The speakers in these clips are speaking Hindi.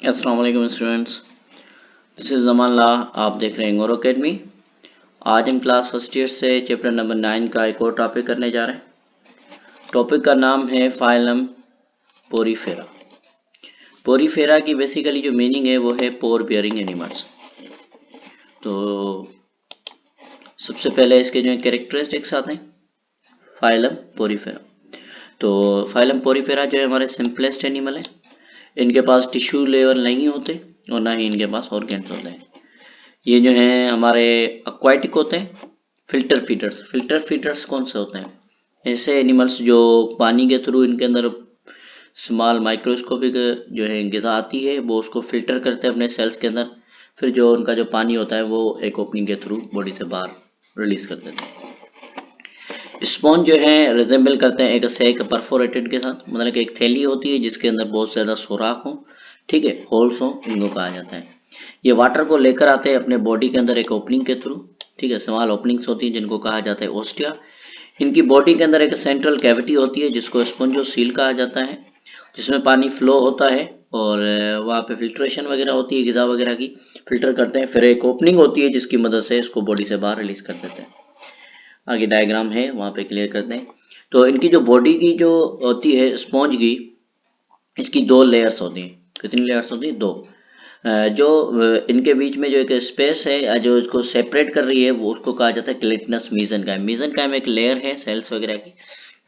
अस्सलाम वालेकुम स्टूडेंट्स, दिस इज़ जमान ला। आप देख रहे हैं गोर अकेडमी। आज हम क्लास फर्स्ट ईयर से चैप्टर नंबर 9 का एक और टॉपिक करने जा रहे हैं। टॉपिक का नाम है फाइलम पोरीफेरा। पोरीफेरा की बेसिकली जो मीनिंग है वो है पोर बियरिंग एनिमल्स। तो सबसे पहले इसके जो है कैरेक्टरिस्टिक्स आते हैं फाइलम पोरीफेरा। तो फाइलम पोरीफेरा जो है हमारे सिंपलेस्ट एनिमल है। इनके पास टिश्यू लेवल नहीं होते और ना ही इनके पास ऑर्गेन्स होते हैं। ये जो है हमारे अक्वाटिक होते हैं। फिल्टर फीडर्स कौन से होते हैं? ऐसे एनिमल्स जो पानी के थ्रू इनके अंदर स्मॉल माइक्रोस्कोपिक जो है ग़िज़ा आती है, वो उसको फिल्टर करते हैं अपने सेल्स के अंदर। फिर जो उनका जो पानी होता है वो एक ओपनिंग के थ्रू बॉडी से बाहर रिलीज कर देते हैं। स्पॉन्ज जो है रिजेंबल करते हैं एक सैक परफोरेटेड के साथ, मतलब कि एक थैली होती है जिसके अंदर बहुत ज़्यादा सुराख हो, ठीक है, होल्स हो, इनको कहा जाता है। ये वाटर को लेकर आते हैं अपने बॉडी के अंदर एक ओपनिंग के थ्रू, ठीक है, स्मॉल ओपनिंग्स होती हैं जिनको कहा जाता है ओस्टिया। इनकी बॉडी के अंदर एक सेंट्रल कैविटी होती है जिसको स्पॉन्जोसील कहा जाता है, जिसमें पानी फ्लो होता है और वहाँ पे फिल्ट्रेशन वगैरह होती है, ग़िज़ा वगैरह की फिल्टर करते हैं। फिर एक ओपनिंग होती है जिसकी मदद से इसको बॉडी से बाहर रिलीज कर देते हैं। आगे डायग्राम है वहाँ पे क्लियर करते हैं। तो इनकी जो बॉडी की जो होती है स्पॉन्ज की, इसकी दो लेयर्स होती हैं। कितनी लेयर्स होती हैं? दो। जो इनके बीच में जो एक स्पेस है जो इसको सेपरेट कर रही है वो उसको कहा जाता है क्लेटनस मीजनकाइम। मीजनकाइम एक लेयर है सेल्स वगैरह की,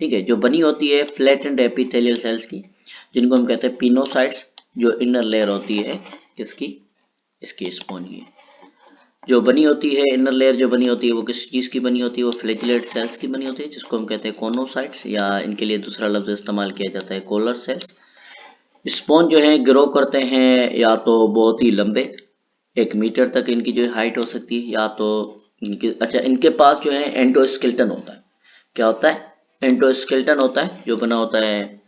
ठीक है, जो बनी होती है फ्लैटेंड एपिथेलियल सेल्स की, जिनको हम कहते हैं पिनोसाइट्स। जो इनर लेयर होती है किसकी? इसकी स्पॉन्ज की जो बनी होती है, इनर लेयर जो बनी होती है वो किस चीज़ की बनी होती है? वो फ्लैजिलेट सेल्स की बनी होती है जिसको हम कहते हैं कोनोसाइट्स, या इनके लिए दूसरा लफ्ज़ इस्तेमाल किया जाता है कोलर सेल्स। स्पॉन्ज जो है ग्रो करते हैं या तो बहुत ही लंबे, 1 मीटर तक इनकी जो हाइट हो सकती है, या तो इनके पास जो है एंडोस्केलेटन होता है। क्या होता है? एंडोस्केलेटन होता है जो बना होता है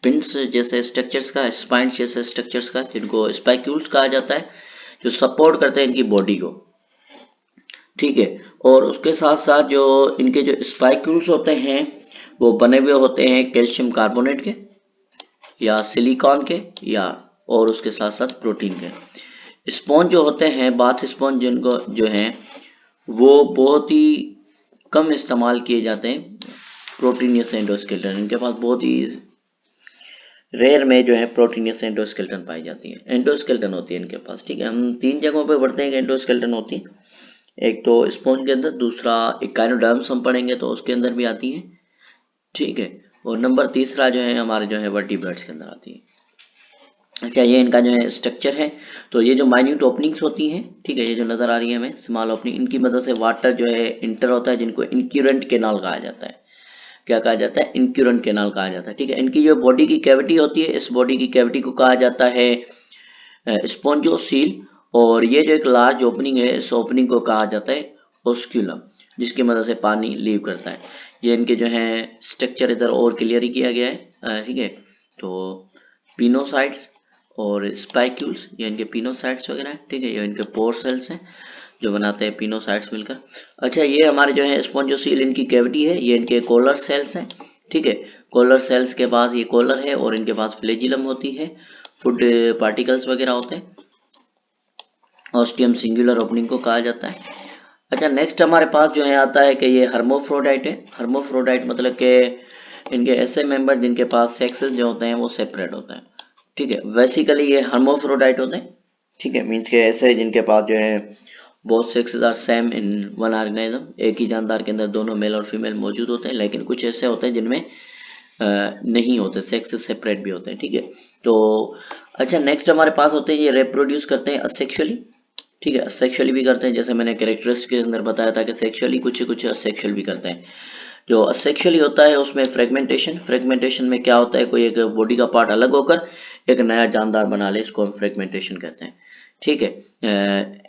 पिंस जैसे स्ट्रक्चर्स का, स्पाइंस जैसे स्ट्रक्चर्स का, जिनको स्पाइक्यूल्स कहा जाता है, जो सपोर्ट करते हैं इनकी बॉडी को, ठीक है। और उसके साथ साथ जो इनके जो स्पाइक्यूल्स होते हैं वो बने हुए होते हैं कैल्शियम कार्बोनेट के या सिलिकॉन के, या और उसके साथ साथ प्रोटीन के। स्पॉन्ज जो होते हैं, बाथ स्पॉन्ज जिनको जो हैं वो बहुत ही कम इस्तेमाल किए जाते हैं। प्रोटीनियस एंडोस्केलेटन इनके पास बहुत ही रेयर में जो है प्रोटीनियस एंडोस्केलेटन पाई जाती है, एंडोस्केलेटन होती है इनके पास, ठीक है। हम 3 जगहों पे पढ़ते हैं कि एंडोस्केलेटन होती है। एक तो स्पॉन्ज के अंदर, दूसरा इकाइनोडर्म्स हम पढ़ेंगे तो उसके अंदर भी आती है, ठीक है, और नंबर तीसरा जो है हमारे जो है वर्टिब्रेट्स के अंदर आती है। अच्छा, ये इनका जो है स्ट्रक्चर है। तो ये जो माइन्यूट ओपनिंग्स होती हैं, ठीक है, ये जो नज़र आ रही है हमें स्मॉल ओपनिंग, इनकी मदद से वाटर जो है इंटर होता है, जिनको इनक्यूरेंट केनाल कहा जाता है। क्या कहा जाता है? इनक्यूरेंट केनाल कहा जाता है, ठीक है। इनकी जो बॉडी की कैविटी होती है, इस बॉडी की कैविटी को कहा जाता है स्पॉन्जोसील, और ये जो एक लार्ज ओपनिंग है, इस ओपनिंग को कहा जाता है ओस्क्यूलम, जिसकी मदद से पानी लीव करता है। ये इनके जो है स्ट्रक्चर इधर और क्लियर ही किया गया है, ठीक है। तो पिनोसाइट्स और स्पाइक्यूल्स, ये इनके पिनोसाइट्स वगैरह हैं, ठीक है, ये इनके पोर सेल्स हैं जो बनाते हैं पिनोसाइट्स मिलकर। अच्छा, ये हमारे जो है स्पॉन्जोसील इनकी कैविटी है, ये इनके कोलर सेल्स हैं, ठीक है। कोलर सेल्स के पास ये कोलर है और इनके पास फ्लेजिलम होती है, फूड पार्टिकल्स वगैरह होते हैं। ऑस्टियम सिंगुलर ओपनिंग को कहा जाता है। अच्छा, नेक्स्ट हमारे पास जो है आता है कि ये हर्मोफ्रोडाइट है। हर्मोफ्रोडाइट मतलब कि इनके ऐसे मेंबर जिनके पास सेक्सेस जो होते हैं वो सेपरेट होते हैं, ठीक है। बेसिकली ये हर्मोफ्रोडाइट होते हैं, ठीक है, मीन्स के ऐसे जिनके पास जो है both sexes are same in one organism, एक ही जानदार के अंदर दोनों मेल और फीमेल मौजूद होते हैं। लेकिन कुछ ऐसे होते हैं जिनमें नहीं होते, सेक्सेस सेपरेट भी होते हैं, ठीक है। तो अच्छा, नेक्स्ट हमारे पास होते हैं ये रिप्रोड्यूस करते हैं असेक्सुअली, ठीक है, सेक्सुअली भी करते हैं, जैसे मैंने कैरेक्टरिस्टिक के अंदर बताया था कि सेक्सुअली कुछ सेक्सुअल भी करते हैं। जो असेक्सुअली होता है उसमें फ्रेगमेंटेशन में क्या होता है, कोई एक बॉडी का पार्ट अलग होकर एक नया जानदार बना ले, इसको हम फ्रेगमेंटेशन कहते हैं, ठीक है।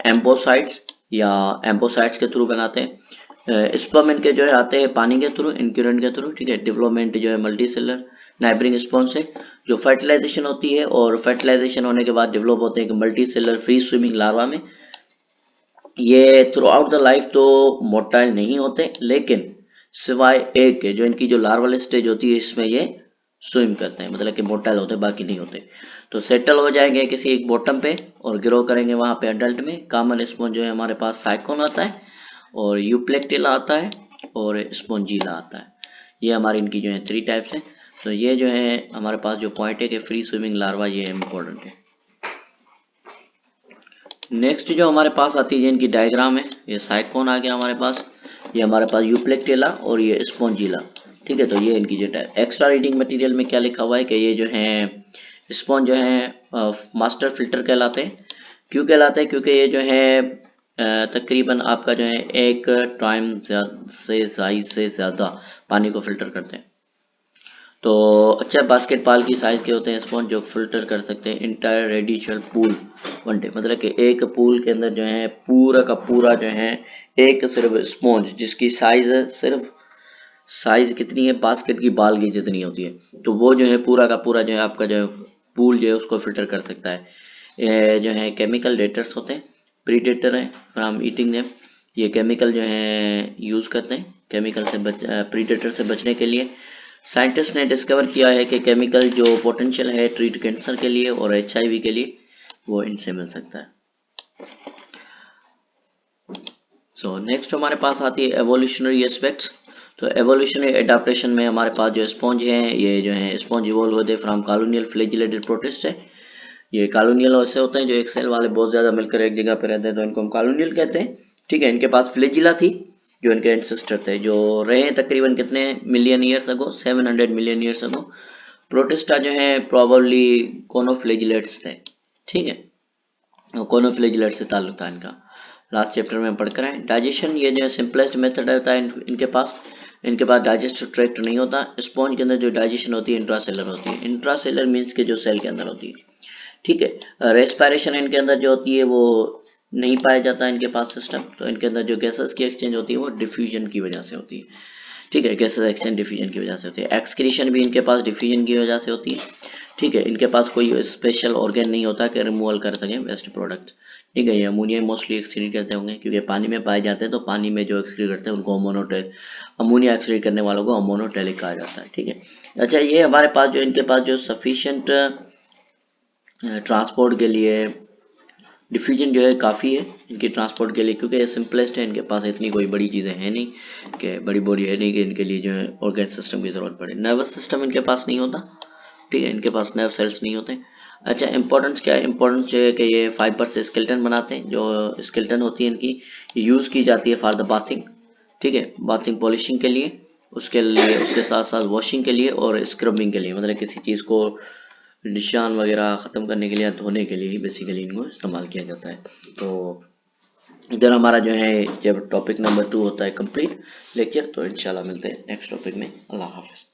एम्पोसाइट्स या एम्पोसाइट्स के थ्रू बनाते हैं। स्पर्म इनके जो है आते हैं पानी के थ्रू, इनक्यूरेंट के थ्रू, ठीक है। डेवलपमेंट जो है मल्टी सेलर नाइबरिंग स्पॉन्ज से जो फर्टिलाइजेशन होती है, और फर्टिलाइजेशन होने के बाद डेवलप होते हैं multi cellular free swimming larva में। ये थ्रू आउट द लाइफ तो मोटाइल नहीं होते, लेकिन सिवाय एक के जो इनकी जो लार्वल स्टेज होती है इसमें ये स्विम करते हैं, मतलब कि मोटाइल होते हैं, बाकी नहीं होते। तो सेटल हो जाएंगे किसी एक बॉटम पे और ग्रो करेंगे वहाँ पे अडल्ट में। कॉमन स्पॉन्ज जो है हमारे पास साइकोन आता है और यूप्लेक्टिला आता है और स्पॉन्जिला आता है। ये हमारी इनकी जो है 3 टाइप्स है। तो ये जो है हमारे पास जो पॉइंट है कि फ्री स्विमिंग लार्वा, ये इम्पोर्टेंट है। नेक्स्ट जो हमारे पास आती है इनकी डायग्राम है, ये साइकोन आ गया हमारे पास, ये हमारे पास यूप्लेक्टिला और ये स्पॉन्जिला। ठीक है, तो ये इनकी जो एक्स्ट्रा रीडिंग मटेरियल में क्या लिखा हुआ है कि ये जो है स्पॉन्ज जो है मास्टर फिल्टर कहलाते हैं। क्यों कहलाते हैं? क्योंकि ये जो है तकरीबन आपका जो है एक टाइम से साइज से ज़्यादा पानी को फिल्टर करते हैं। तो अच्छा, बास्केटबॉल की साइज के होते हैं स्पॉन्ज जो फिल्टर कर सकते हैं इंटायर रेडिशनल पूल वन डे, मतलब कि एक पूल के अंदर जो है पूरा का पूरा जो है एक सिर्फ स्पॉन्ज जिसकी साइज सिर्फ साइज कितनी है, बास्केट की बॉल की जितनी होती है, तो वो जो है पूरा का पूरा जो है आपका जो है पूल जो है उसको फिल्टर कर सकता है। ये जो है केमिकल डेटर्स होते हैं, प्रीडेटर हैं फ्रॉम ईटिंग देम। ये केमिकल जो है यूज़ करते हैं केमिकल से प्रीडेटर से बचने के लिए। साइंटिस्ट ने डिस्कवर किया है कि केमिकल जो पोटेंशियल है ट्रीट कैंसर के लिए और HIV के लिए, वो इनसे मिल सकता है। सो नेक्स्ट हमारे पास आती है एवोल्यूशनरी एस्पेक्ट्स। तो एवोल्यूशनरी एडाप्टेशन में हमारे पास जो स्पॉन्ज हैं, ये जो है स्पॉन्ज इवॉल्व होते हैं फ्रॉम कॉलोनियल फ्लैजिलेटेड प्रोटिस्ट से। ये कॉलोनियल ऐसे होते हैं जो एक सेल वाले बहुत ज़्यादा मिलकर एक जगह पे रहते हैं, तो इनको हम कॉलोनियल कहते हैं। ठीक है, इनके पास फ्लैजिला थी जो इनके एंसेस्टर थे, जो रहे तकरीबन कितने million years ago, 700 million years ago. Protista जो है प्रोबेबली कोनोफ्लैजिलेट्स थे। ठीक है, कोनोफ्लैजिलेट से ताल्लुक था इनका। लास्ट चैप्टर में पढ़कर आए। डाइजेशन, ये जो है सिंपलेस्ट मेथड होता है इनके पास डाइजेस्टिव ट्रैक्ट नहीं होता। स्पॉन्ज के अंदर जो डाइजेशन होती है इंट्रासेलर होती है। इंट्रासेलर मीन्स के जो सेल के अंदर होती है। ठीक है, रेस्पिरेशन इनके अंदर जो होती है वो नहीं पाया जाता इनके पास सिस्टम। तो इनके अंदर जो गैसेस की एक्सचेंज होती है वो डिफ्यूजन की वजह से होती है। ठीक है, गैसेस एक्सचेंज डिफ्यूजन की वजह से होती है। एक्सक्रीशन भी इनके पास डिफ्यूजन की वजह से होती है। ठीक है, इनके पास कोई स्पेशल ऑर्गन नहीं होता कि रिमूवल कर सकें वेस्ट प्रोडक्ट। ठीक है, ये अमोनिया मोस्टली एक्सक्रीट करते होंगे क्योंकि पानी में पाए जाते हैं, तो पानी में जो एक्सक्रीट करते हैं उनको अमोनिया एक्सक्रीट करने वालों को अमोनोटेलिक कहा जाता है। ठीक है, अच्छा, ये हमारे पास जो इनके पास जो सफिशिएंट ट्रांसपोर्ट के लिए डिफ्यूजन जो है काफ़ी है इनकी ट्रांसपोर्ट के लिए, क्योंकि ये सिंपलेस्ट है। इनके पास इतनी कोई बड़ी चीज़ें हैं नहीं कि बड़ी बॉडी है नहीं कि इनके लिए जो है ऑर्गन सिस्टम की ज़रूरत पड़े। नर्वस सिस्टम इनके पास नहीं होता। ठीक है, इनके पास नर्व सेल्स नहीं होते। अच्छा, इंपॉर्टेंस क्या है? इंपॉर्टेंस जो है कि ये फाइबर से स्केलेटन बनाते हैं। जो स्केलेटन होती है इनकी यूज़ की जाती है फॉर द बाथिंग। ठीक है, बाथिंग पॉलिशिंग के लिए, उसके साथ साथ वॉशिंग के लिए और स्क्रबिंग के लिए, मतलब किसी चीज़ को निशान वगैरह ख़त्म करने के लिए या धोने के लिए ही बेसिकली इनको इस्तेमाल किया जाता है। तो इधर हमारा जो है जब टॉपिक नंबर 2 होता है कंप्लीट लेक्चर, तो इंशाल्लाह मिलते हैं नेक्स्ट टॉपिक में। अल्लाह हाफ़िज़।